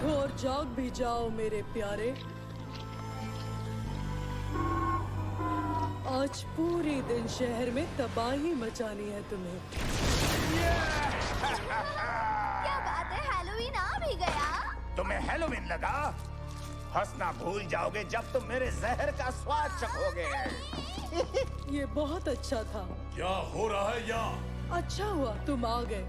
उठो और जाग भी जाओ मेरे प्यारे। आज पूरे दिन शहर में तबाही मचानी है तुम्हें। क्या बात है, हैलोवीन आ भी गया। तुम्हें हैलोवीन लगा? हंसना भूल जाओगे जब तुम मेरे जहर का स्वाद चखोगे। ये बहुत अच्छा था। क्या हो रहा है यहाँ? अच्छा हुआ तुम आ गए।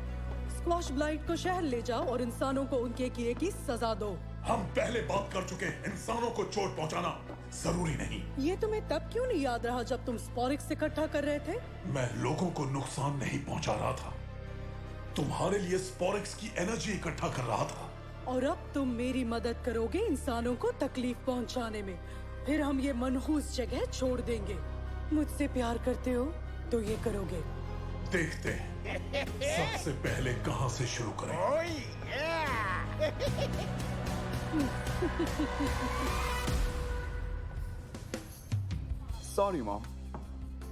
स्क्वॉश ब्लाइट को शहर ले जाओ और इंसानों को उनके किए की सजा दो। हम पहले बात कर चुके हैं, इंसानों को चोट पहुंचाना जरूरी नहीं। ये तुम्हें तब क्यों नहीं याद रहा जब तुम स्पोरिक्स इकट्ठा कर रहे थे? मैं लोगों को नुकसान नहीं पहुंचा रहा था, तुम्हारे लिए स्पोरिक्स की एनर्जी इकट्ठा कर रहा था। और अब तुम मेरी मदद करोगे इंसानों को तकलीफ पहुंचाने में। फिर हम ये मनहूस जगह छोड़ देंगे। मुझसे प्यार करते हो तो ये करोगे। देखते हैं सबसे पहले कहां से शुरू करें। ओए सॉरी मॉम,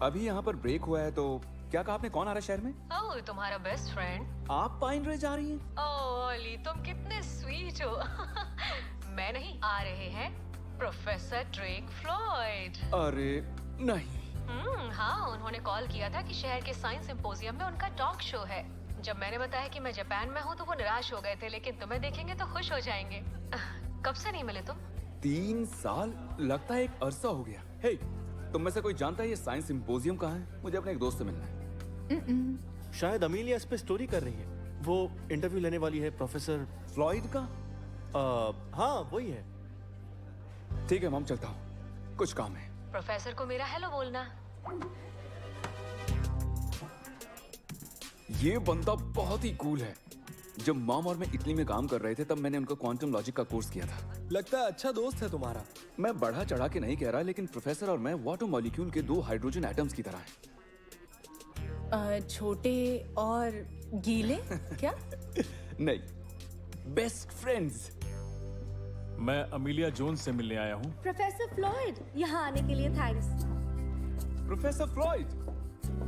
अभी यहाँ पर ब्रेक हुआ है तो क्या कहा आपने? कौन आ रहा है शहर में? ओह, तुम्हारा बेस्ट फ्रेंड। आप पाइन रे जा रही हैं? ओह ओली, तुम कितने स्वीट हो। मैं नहीं, आ रहे हैं प्रोफेसर ड्रेक फ्लॉयड। अरे नहीं। हाँ, उन्होंने कॉल किया था कि शहर के साइंस सिंपोजियम में उनका टॉक शो है। जब मैंने बताया कि मैं जापान में हूँ तो वो निराश हो गए थे, लेकिन तुम्हें देखेंगे तो खुश हो जाएंगे। कब से नहीं मिले तुम? 3 साल? लगता है एक अरसा हो गया। हे, तुम में से कोई जानता है ये साइंस सिंपोजियम कहाँ है? मुझे अपने एक दोस्त से मिलना है। शायद अमीलिया इस पे स्टोरी कर रही है। वो इंटरव्यू लेने वाली है प्रोफेसर फ्लॉयड का? हाँ वही है। ठीक है मॉम, चलता हूँ, कुछ काम है। प्रोफेसर को मेरा हेलो बोलना। ये बंदा बहुत ही कूल है। जब मॉम और मैं इटली में काम कर रहे थे तब मैंने उनका क्वांटम लॉजिक का कोर्स किया था। लगता है अच्छा दोस्त है तुम्हारा। मैं बढ़ा चढ़ा के नहीं कह रहा, लेकिन प्रोफेसर और मैं वाटर मॉलिक्यूल के 2 हाइड्रोजन एटम्स की तरह हैं। छोटे और गीले क्या? नहीं, बेस्ट फ्रेंड्स। मैं अमीलिया जोन्स से मिलने आया हूँ। प्रोफेसर फ्लॉयड, यहाँ आने के लिए थैंक्स। प्रोफेसर फ्लॉयड,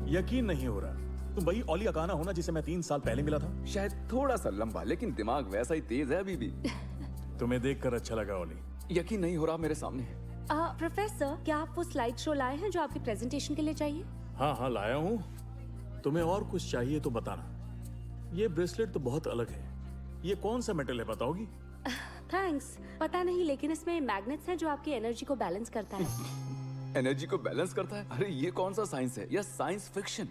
यकीन नहीं हो रहा, तुम वही ओली अकाना हो ना जिसे मैं 3 साल पहले मिला था? शायद थोड़ा सा लंबा, लेकिन दिमाग वैसा ही तेज है अभी भी। तुम्हें देखकर अच्छा लगा ओली। यकीन नहीं हो रहा, मेरे सामने है। प्रोफेसर, क्या आप वो स्लाइड शो लाए हैं जो आपके प्रेजेंटेशन के लिए चाहिए? हाँ लाया हूँ। तुम्हें और कुछ चाहिए तो बताना। ये ब्रेसलेट तो बहुत अलग है। ये कौन सा मेटल है, बताओगी? थैंक्स, पता नहीं, लेकिन इसमें मैग्नेट्स हैं जो आपकी एनर्जी को बैलेंस करता है। एनर्जी को बैलेंस करता है? अरे ये कौन सा साइंस है, या साइंस फिक्शन?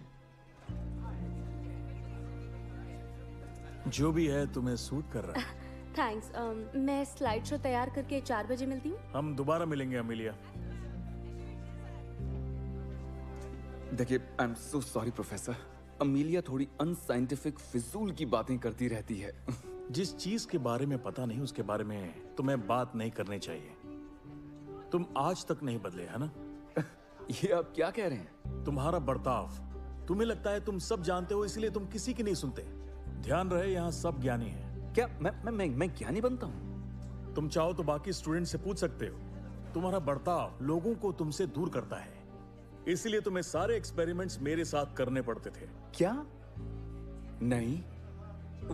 जो भी है तुम्हें सूट कर रहा है। थैंक्स। मैं स्लाइड शो तैयार करके 4 बजे मिलती हूँ। हम दोबारा मिलेंगे अमीलिया। देखिए, I am so sorry professor, Amelia थोड़ी अनसाइंटिफिक फिजूल की बातें करती रहती है। जिस चीज के बारे में पता नहीं उसके बारे में तुम्हें बात नहीं करनी चाहिए। तुम आज तक नहीं बदले, है ना? ये आप क्या कह रहे हैं? तुम्हारा बर्ताव, तुम्हें लगता है तुम सब जानते हो इसलिए तुम किसी की नहीं सुनते। ध्यान रहे, यहाँ सब ज्ञानी हैं। क्या मैं ज्ञानी बनता हूँ? तुम चाहो तो बाकी स्टूडेंट से पूछ सकते हो। तुम्हारा बर्ताव लोगों को तुमसे दूर करता है, इसलिए तुम्हें सारे एक्सपेरिमेंट्स मेरे साथ करने पड़ते थे। क्या? नहीं,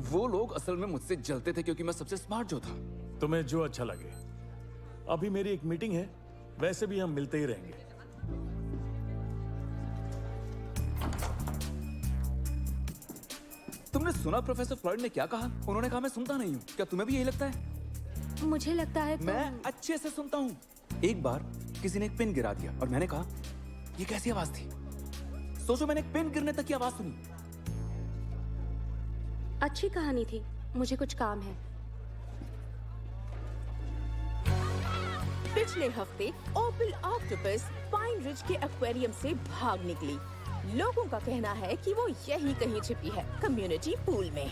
वो लोग असल में मुझसे जलते थे क्योंकि मैं सबसे स्मार्ट जो था। तुम्हें जो अच्छा लगे। अभी मेरी एक मीटिंग है, वैसे भी हम मिलते ही रहेंगे। तुमने सुना प्रोफेसर फ्लॉयड ने क्या कहा? उन्होंने कहा मैं सुनता नहीं हूँ। क्या तुम्हें भी यही लगता है? मुझे लगता है मैं अच्छे से सुनता हूँ। एक बार किसी ने एक पिन गिरा दिया और मैंने कहा ये कैसी आवाज थी? सोचो, मैंने एक पिन गिरने तक की आवाज सुनी। अच्छी कहानी थी, मुझे कुछ काम है। पिछले हफ्ते ओपल ऑक्टोपस पाइन रिज के एक्वेरियम से भाग निकली। लोगों का कहना है कि वो यही कहीं छिपी है, कम्युनिटी पूल में।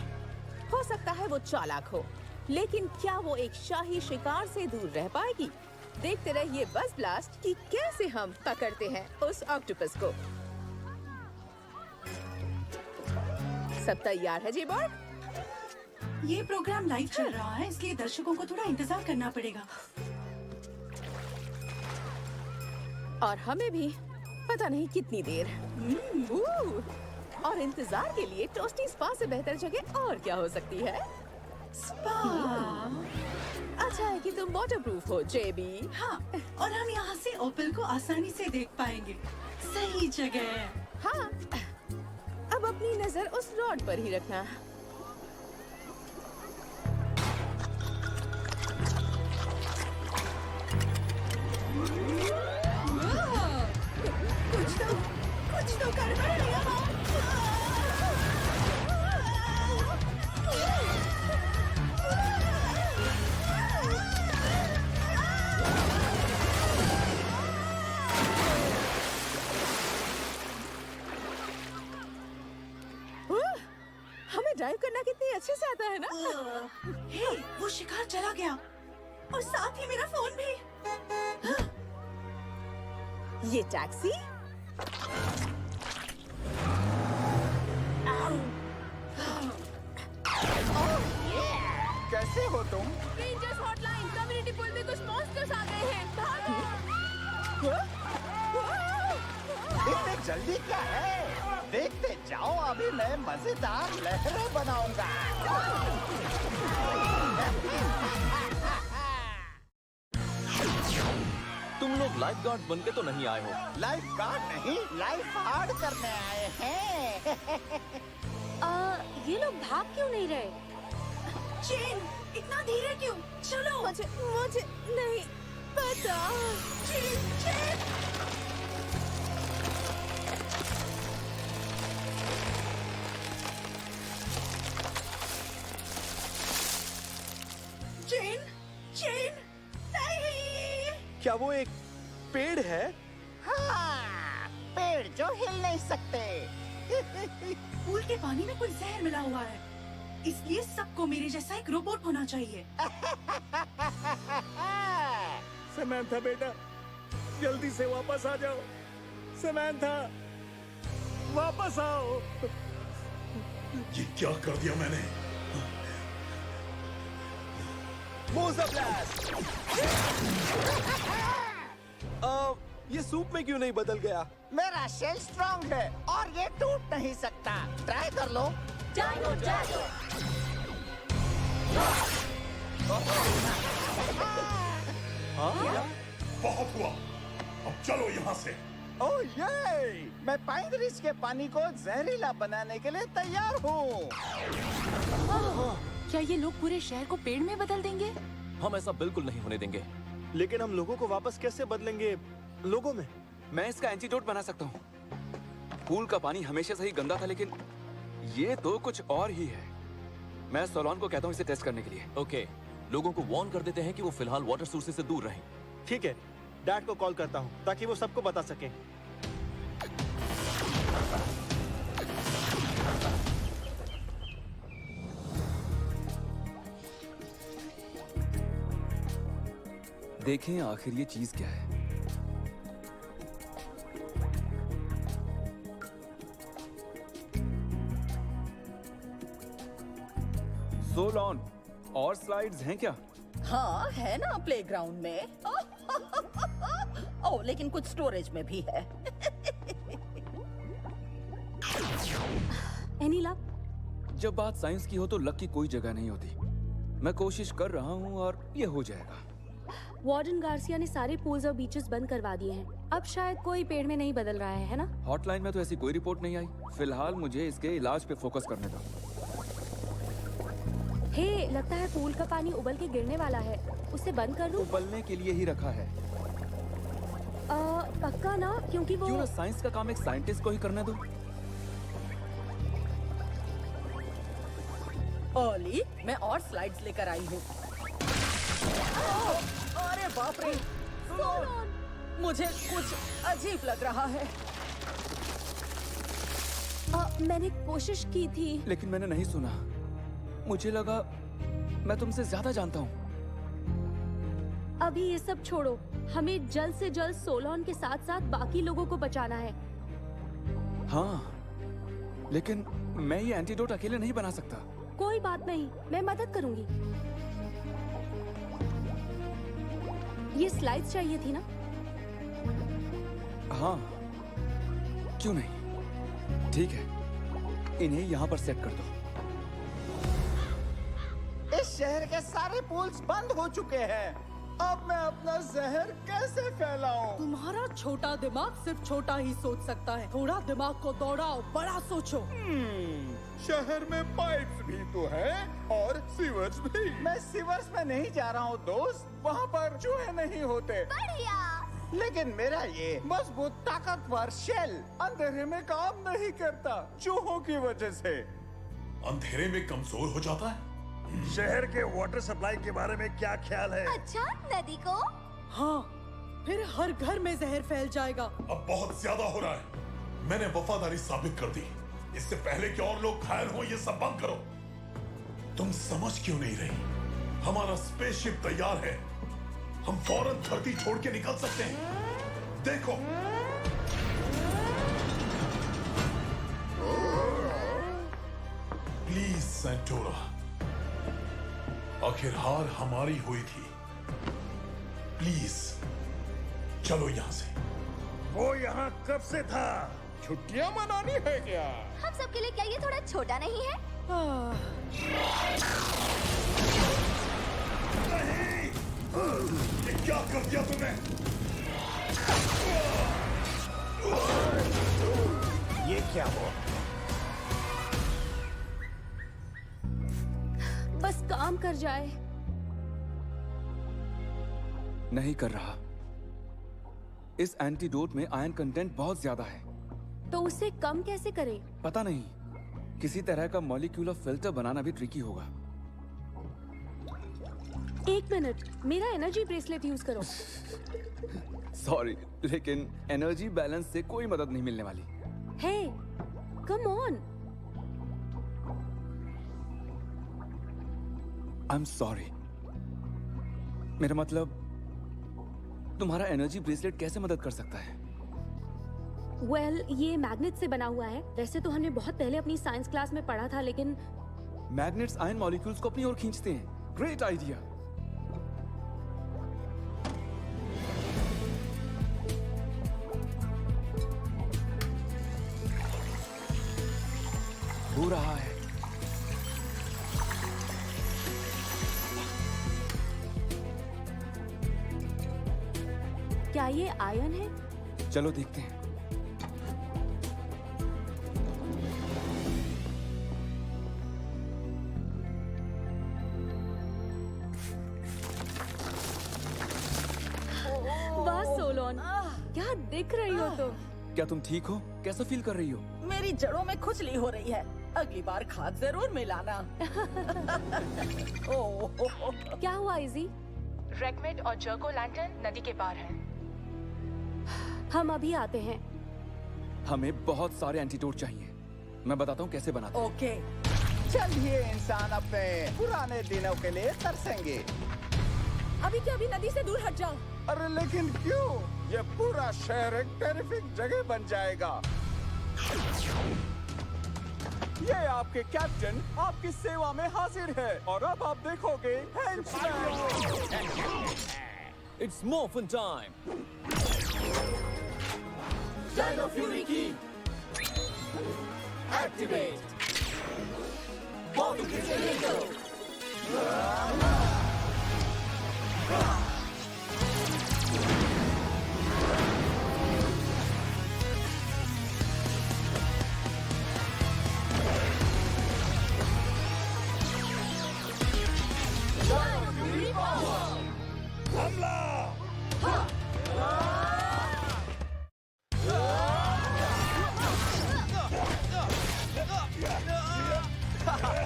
हो सकता है वो चालाक हो, लेकिन क्या वो एक शाही शिकार से दूर रह पाएगी? देखते रहिए बस ब्लास्ट कि कैसे हम पकड़ते हैं उस ऑक्टोपस को। सब तैयार है जेबॉर्ग? ये प्रोग्राम लाइव चल रहा है, इसलिए दर्शकों को थोड़ा इंतजार करना पड़ेगा। और हमें भी पता नहीं कितनी देर। और इंतजार के लिए टोस्टी स्पा से बेहतर जगह और क्या हो सकती है? स्पा। अच्छा है कि तुम वाटरप्रूफ हो जेबी। हाँ, और हम यहाँ से ओपल को आसानी से देख पाएंगे। सही जगह है। हाँ, अब अपनी नजर उस रॉड पर ही रखना। कुछ तो गड़बड़ है यहाँ। हमें ड्राइव करना कितनी अच्छे से आता है ना। हे, वो शिकार चला गया और साथ ही मेरा फोन भी। ये टैक्सी? कैसे हो तुम? रेंजर्स हॉटलाइन, कम्युनिटी पुल में कुछ मॉन्स्टर्स आ गए हैं। भागो! इतने जल्दी क्या है? देखते जाओ, अभी मैं मजेदार लहरें बनाऊंगा। तुम लोग लाइफ गार्ड बन के तो नहीं आए हो? लाइफ गार्ड नहीं, लाइफ हार्ड करने आए हैं। ये लोग भाग क्यों नहीं रहे? चेन, इतना धीरे क्यों? चलो। मुझे नहीं पता। चेन। चेन, नहीं। क्या वो एक पेड़ है? हाँ, पेड़ जो हिल नहीं सकते। पूल के पानी में कुछ जहर मिला हुआ है, इसलिए सबको मेरे जैसा एक रोबोट होना चाहिए। समैंथा बेटा, जल्दी से वापस आ जाओ। समैंथा, वापस आओ। ये क्या कर दिया मैंने? मोज़ा ब्लास्ट! ये सूप में क्यों नहीं बदल गया? मेरा शेल स्ट्रांग है और ये टूट नहीं सकता। ट्राई कर लो। Dino dasher! बहुत हुआ, अब चलो यहाँ से। ओह ये! मैं पाइन रिज के पानी को जहरीला बनाने के लिए तैयार हूँ। क्या ये लोग पूरे शहर को पेड़ में बदल देंगे? हम ऐसा बिल्कुल नहीं होने देंगे। लेकिन हम लोगों को वापस कैसे बदलेंगे लोगों में? मैं इसका एंटीडोट बना सकता हूँ। पूल का पानी हमेशा से ही गंदा था, लेकिन ये तो कुछ और ही है। मैं सोलोन को कहता हूँ इसे टेस्ट करने के लिए। ओके, लोगों को वार्न कर देते हैं कि वो फिलहाल वाटर सोर्सेज से दूर रहें। ठीक है, डैड को कॉल करता हूँ ताकि वो सबको बता सकें। देखें आखिर ये चीज क्या है। सोलोन, और स्लाइड्स हैं क्या? हाँ है ना, प्लेग्राउंड में। ओह, लेकिन कुछ स्टोरेज में भी है। Any luck? जब बात साइंस की हो तो लक की कोई जगह नहीं होती। मैं कोशिश कर रहा हूँ और ये हो जाएगा। वार्डन गार्सिया ने सारे पूल्स और बीचेस बंद करवा दिए हैं। अब शायद कोई पेड़ में नहीं बदल रहा है ना? हॉटलाइन में तो ऐसी कोई रिपोर्ट नहीं आई। फिलहाल मुझे इसके इलाज पे फोकस करने दो। हे, लगता है पूल का पानी उबल के गिरने वाला है। उसे बंद कर दूं? उबलने के लिए ही रखा है। पक्का ना? क्योंकि वो क्यों ना साइंस का काम एक साइंटिस्ट को ही करने दो। ओली, मैं और स्लाइड्स लेकर आई हूँ। अरे बाप रे! मुझे कुछ अजीब लग रहा है। मैंने कोशिश की थी, लेकिन मैंने नहीं सुना। मुझे लगा मैं तुमसे ज्यादा जानता हूँ। अभी ये सब छोड़ो। हमें जल्द से जल्द सोलोन के साथ साथ बाकी लोगों को बचाना है। हाँ, लेकिन मैं ये एंटीडोट अकेले नहीं बना सकता। कोई बात नहीं, मैं मदद करूंगी। ये स्लाइड्स चाहिए थी ना? हाँ, क्यों नहीं। ठीक है, इन्हें यहाँ पर सेट कर दो। इस शहर के सारे पूल्स बंद हो चुके हैं। अब मैं अपना जहर कैसे फैलाऊं? तुम्हारा छोटा दिमाग सिर्फ छोटा ही सोच सकता है। थोड़ा दिमाग को दौड़ाओ, बड़ा सोचो। शहर में पाइप्स भी तो हैं और सीवर्स भी। मैं सीवर्स में नहीं जा रहा हूँ दोस्त, वहाँ पर चूहे नहीं होते। बढ़िया। लेकिन मेरा ये मजबूत ताकतवर शेल अंधेरे में काम नहीं करता चूहों की वजह से। अंधेरे में कमजोर हो जाता है। शहर के वाटर सप्लाई के बारे में क्या ख्याल है? अच्छा, नदी को? हाँ, फिर हर घर में जहर फैल जाएगा। अब बहुत ज्यादा हो रहा है। मैंने वफादारी साबित कर दी। इससे पहले कि और लोग घायल हो, ये सब बंद करो। तुम समझ क्यों नहीं रही? हमारा स्पेसशिप तैयार है। हम फौरन धरती छोड़ के निकल सकते हैं। देखो, प्लीज सेंटोरा, आखिर हार हमारी हुई थी। प्लीज चलो यहां से। वो यहाँ कब से था? छुट्टियां मनानी है क्या? हम सबके लिए क्या ये थोड़ा छोटा नहीं है? ये क्या कर दिया तुमने? ये क्या हुआ? बस काम कर जाए। नहीं कर रहा। इस एंटीडोट में आयरन कंटेंट बहुत ज्यादा है। तो उसे कम कैसे करें? पता नहीं, किसी तरह का मॉलिक्यूलर फिल्टर बनाना भी ट्रिकी होगा। एक मिनट, मेरा एनर्जी ब्रेसलेट यूज करो। सॉरी, लेकिन एनर्जी बैलेंस से कोई मदद नहीं मिलने वाली। Hey, come on. I am sorry. मेरा मतलब, तुम्हारा एनर्जी ब्रेसलेट कैसे मदद कर सकता है? वेल, ये मैग्नेट से बना हुआ है। वैसे तो हमने बहुत पहले अपनी साइंस क्लास में पढ़ा था, लेकिन मैग्नेट्स आयन मॉलिक्यूल्स को अपनी ओर खींचते हैं। Great idea. हो रहा है। क्या ये आयन है? चलो देखते हैं। वाह सोलोन, क्या दिख रही हो तुम? क्या तुम ठीक हो? कैसा फील कर रही हो? मेरी जड़ों में खुजली हो रही है। अगली बार खाद जरूर मिलाना। ओह, क्या हुआ इजी? रेकमेट और जर्को लैंटर्न नदी के पार हैं। हम अभी आते हैं। हमें बहुत सारे एंटीडोट चाहिए। मैं बताता हूँ कैसे बनाते हैं। ओके। चलिए इंसान अपने पुराने दिनों के लिए तरसेंगे। अभी क्या, अभी नदी से दूर हट जाओ। अरे लेकिन क्यों? ये पूरा शहर एक टेरिफिक जगह बन जाएगा। ये आपके कैप्टन आपकी सेवा में हाजिर है और अब आप देखोगे it's morphin time. Dino fury की एक्टिवेट। मॉर्फिन से लेकर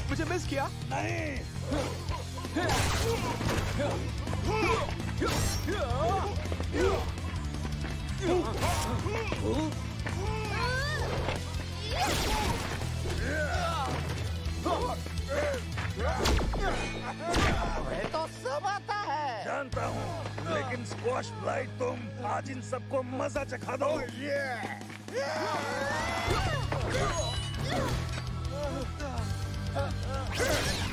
मुझे मिस किया? तो सब आता है। जानता हूँ, लेकिन स्क्वाश ब्लाइट तुम आज इन सबको मजा चखा दो।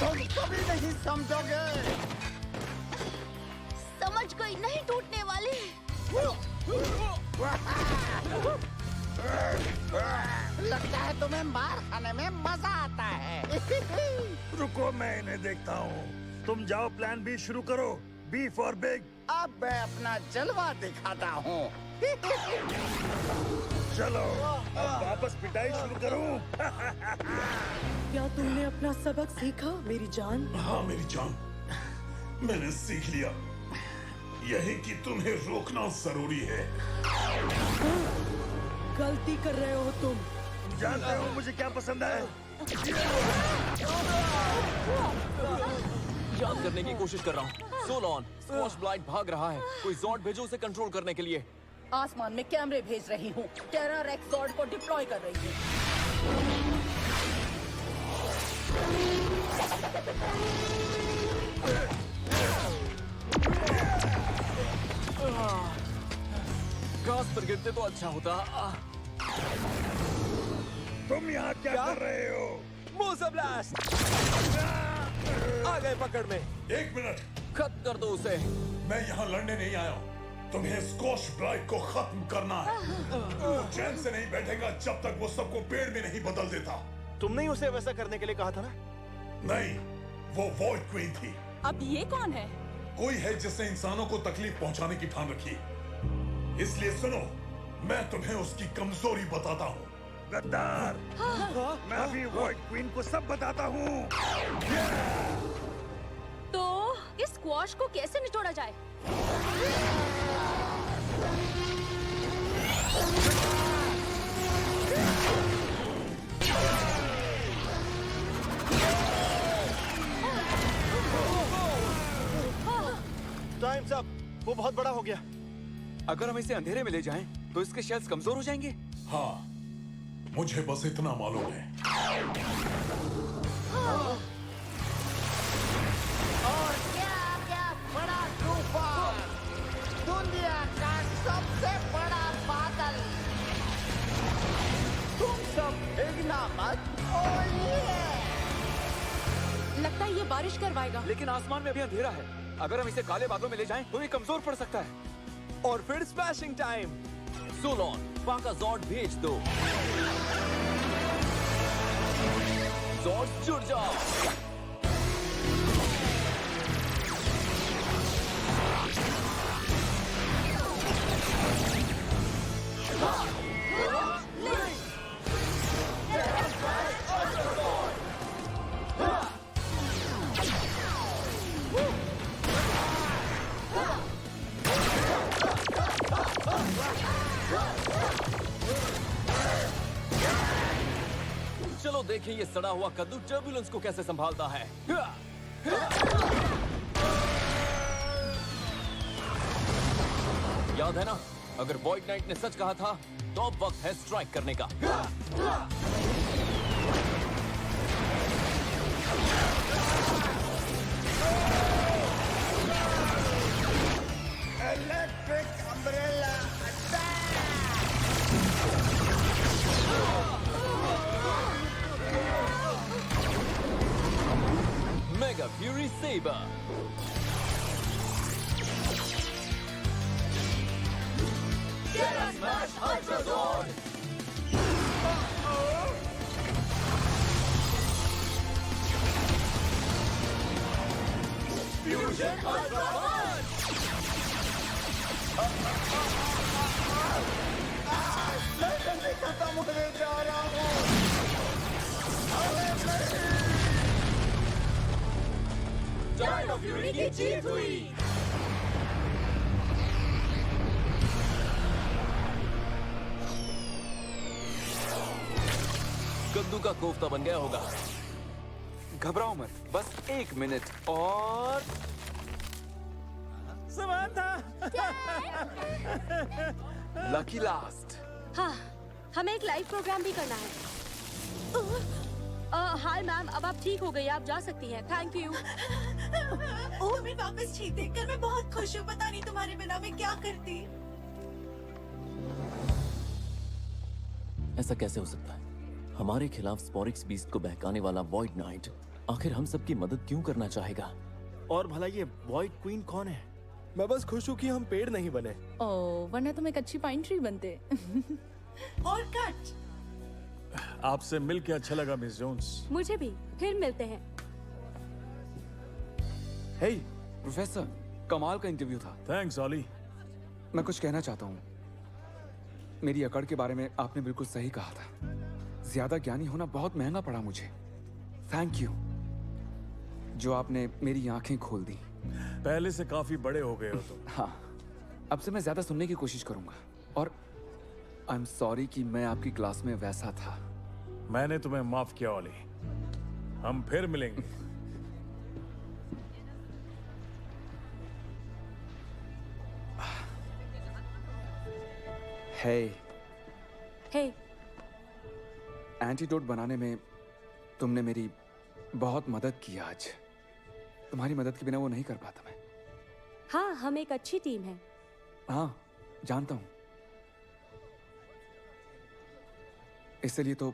तुम कभी नहीं समझोगे। समझ गई, नहीं टूटने वाली। लगता है तुम्हें मार खाने में मजा आता है। रुको, मैं इन्हें देखता हूँ। तुम जाओ, प्लान बी शुरू करो। B for big. अब मैं अपना जलवा दिखाता हूँ। चलो, अब वापस पिटाई शुरू करूँ। क्या तुमने अपना सबक सीखा मेरी जान? हाँ मेरी जान, मैंने सीख लिया यही कि तुम्हें रोकना जरूरी है। गलती कर रहे हो तुम। जानते हो मुझे क्या पसंद है? याद करने की कोशिश कर रहा हूँ। सोलॉन, स्क्वॉश ब्लाइट भाग रहा है। कोई जॉर्ड भेजो उसे कंट्रोल करने के लिए। आसमान में कैमरे भेज रही हूँ। टेरा रेक्स जॉर्ड को डिप्लॉय कर रही हूँ। घास पर गिरते तो अच्छा होता। तुम यहाँ क्या कर रहे हो? मोसा ब्लास्ट! आ गए पकड़ में। एक मिनट, खत्म कर दो उसे। मैं यहाँ लड़ने नहीं आया हूँ। तुम्हें स्कॉश ब्राइट को खत्म करना है। वो चैन से नहीं बैठेगा जब तक वो सबको पेड़ में नहीं बदल देता। तुमने ही उसे वैसा करने के लिए कहा था ना? नहीं, वो वॉइड क्वीन थी। अब ये कौन है? कोई है जिसने इंसानों को तकलीफ पहुंचाने की ठान रखी। इसलिए सुनो, मैं तुम्हें उसकी कमजोरी बताता हूँ। गद्दार! मैं अभी व्हाइट क्वीन को सब बताता हूँ। तो इस स्क्वॉश को कैसे निचोड़ा जाए? Times up. वो बहुत बड़ा हो गया। अगर हम इसे अंधेरे में ले जाएं, तो इसके शेल्स कमजोर हो जाएंगे। हाँ, मुझे बस इतना मालूम है। और क्या बड़ा तूफान, दुनिया का सबसे बड़ा बादल। तुम सब भीगना मत। लगता है ये बारिश करवाएगा। लेकिन आसमान में अभी अंधेरा है। अगर हम इसे काले बादलों में ले जाएं, तो ये कमजोर पड़ सकता है। और फिर स्मैशिंग टाइम। सोलॉन, पाका जॉर्ड भेज दो। जॉर्ड जुड़ जाओ। चलो देखें ये सड़ा हुआ कद्दू टर्बुलेंस को कैसे संभालता है। याद है ना, अगर वॉइड नाइट ने सच कहा था तो अब वक्त है स्ट्राइक करने का। Electric umbrella mega fury saber. Smash ultra zord. Fusion ultra punch. मैं खत्म होने जा रहा हूँ। जायंट ऑफ फ्यूरी की जीत हुई। कद्दू का कोफ्ता बन गया होगा। घबराओ मत, बस 1 मिनट और समांथा। Lucky last. हाँ, हमें एक लाइव प्रोग्राम भी करना है। हाय मैम, अब आप ठीक हो गई, आप जा सकती हैं। Thank you. तुम्हें वापस ठीक देखकर मैं बहुत खुश हूँ। पता नहीं तुम्हारे बिना मैं क्या करती। ऐसा कैसे हो सकता है? हमारे खिलाफ स्पोरिक्स बीस्ट को बहकाने वाला वॉइड नाइट आखिर हम सबकी मदद क्यों करना चाहेगा? और भला ये वॉइड क्वीन कौन है? मैं बस खुश हूँ कि हम पेड़ नहीं बने। ओह, वरना तुम एक अच्छी पाइन ट्री बनते। और कट। आपसे मिलके अच्छा लगा मिस जोन्स। मुझे भी। फिर मिलते हैं। हे प्रोफेसर, कमाल का इंटरव्यू था। थैंक्स ऑली। मैं कुछ कहना चाहता हूँ। मेरी अकड़ के बारे में आपने बिल्कुल सही कहा था। ज्यादा ज्ञानी होना बहुत महंगा पड़ा मुझे। थैंक यू जो आपने मेरी आंखें खोल दी। पहले से काफी बड़े हो गए हो तुम। हाँ, अब से मैं ज्यादा सुनने की कोशिश करूंगा। और आई एम सॉरी कि मैं आपकी क्लास में वैसा था। मैंने तुम्हें माफ किया ऑली। हम फिर मिलेंगे। हे हे, एंटीडोट बनाने में तुमने मेरी बहुत मदद की आज। तुम्हारी मदद के बिना वो नहीं कर पाता मैं। हाँ, हम एक अच्छी टीम है। हाँ, जानता हूं। इसलिए तो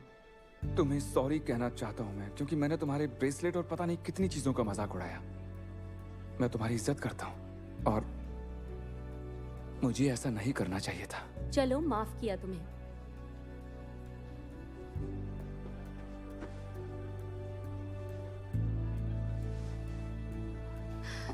तुम्हें सॉरी कहना चाहता हूं मैं, क्योंकि मैंने तुम्हारे ब्रेसलेट और पता नहीं कितनी चीजों का मजाक उड़ाया। मैं तुम्हारी इज्जत करता हूं और मुझे ऐसा नहीं करना चाहिए था। चलो, माफ किया तुम्हें।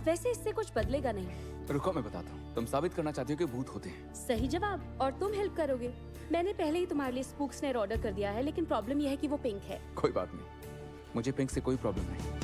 वैसे इससे कुछ बदलेगा नहीं। रुको, मैं बताता हूँ। तुम साबित करना चाहती हो कि भूत होते हैं। सही जवाब। और तुम हेल्प करोगे। मैंने पहले ही तुम्हारे लिए स्पूक स्नेयर ऑर्डर कर दिया है, लेकिन प्रॉब्लम यह है कि वो पिंक है। कोई बात नहीं, मुझे पिंक से कोई प्रॉब्लम नहीं।